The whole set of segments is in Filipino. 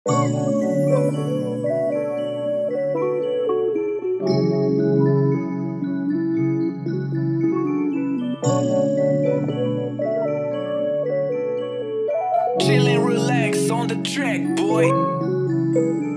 Chillin', relax on the track, boy.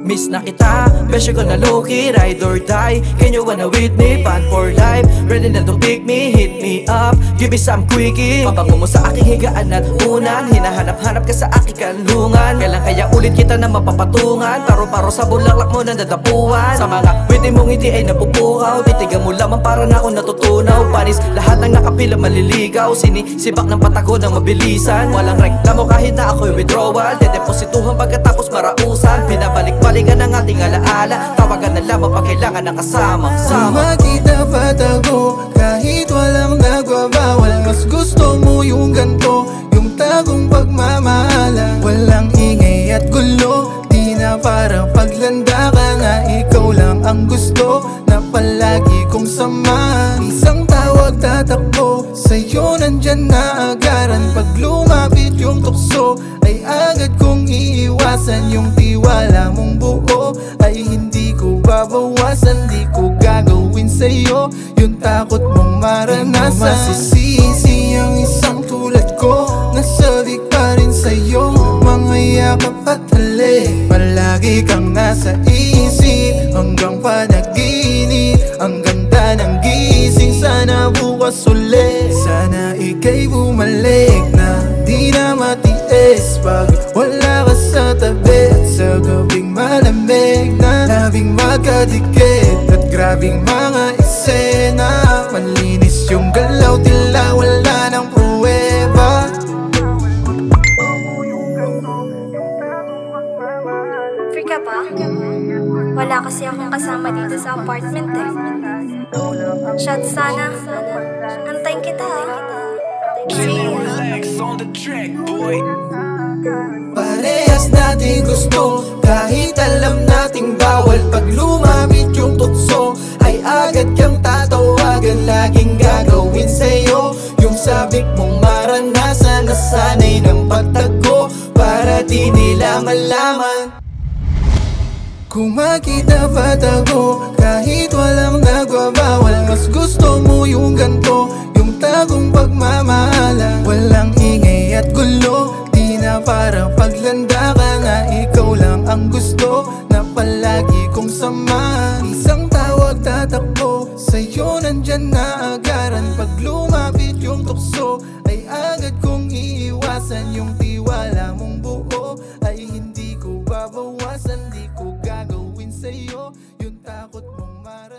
Miss na kita, besyo ko na low-key, ride or die. Can you wanna with me, fan for life? Ready na to pick me, hit me up, give me some quickie. Pabango mo sa aking higaan at unan, hinahanap-hanap ka sa aking kanlungan. Kailan kaya ulit kita na mapapatungan? Paro-paro sa bulaklak mo na nadapuan. Sa mga witty mong ngiti ay napupuhaw, titigan mo lamang para na ako natutunaw. Panis, lahat ng nakapila maliligaw, sinisibak ng patago ng mabilisan. Walang reklamo kahit na ako'y withdrawal, dedeposituhan pagkatapos marausan. Binabalik-balikan ang ating alaala, tawagan na lamang pag kailangan ng kasama. Makita patago kahit walang nagwabawal. Mas gusto mo yung ganto, yung tagong pagmamahalan. Walang ingay at gulo, di na parang paglanda ka na. Ikaw lang ang gusto na palagi kong samahan. Isang tawag tatakbo, sa'yo nandyan na agaran. Pag lumapit yung tukso, ay agad kong iiwasan. Yung tiwala mong buo ay hindi ko babawasan. Di ko gagawin sa'yo yung takot mong maranasan. Di mo masisisi ang isang tulad ko, nasabik pa rin sa'yo mga yakap at halik. Palagi kang nasa isip hanggang panaginip. Ang ganda ng gising, sana bukas ulit. Sana ika'y bumalik na di na matiis pag wala ka sa tabi. At sa gabing malamig na labing magkadikit, at grabing mga eksena. Malinis yung galaw, tila wala ng pruweba. Free ka ba? Wala kasi akong kasama dito sa apartment eh. Shot sana. Antayin kita Chillin', relax on the track, boy. Parehas natin gusto, kahit alam nating bawal. Pag lumapit yung tukso, ay agad kang tatawagan. Laging gagawin sa'yo yung sabik mong maranasan. Nasanay ng pagtago para di nila malaman. Kung makita patago kahit walang nagwabawal. Mas gusto mo yung ganto, yung tagong pagmamahalan. Walang ingay at gulo, di na parang paglanda ka na. Ikaw lang ang gusto na palagi kong samahan. Isang tawag tatakbo, sa'yo nandyan na agaran. Pag lumapit yung tukso, ay agad kong iiwasan. Yung tiwala mong buo ay hindi ko babawasan. Di ko gagawin sa'yo yung takot mong mara.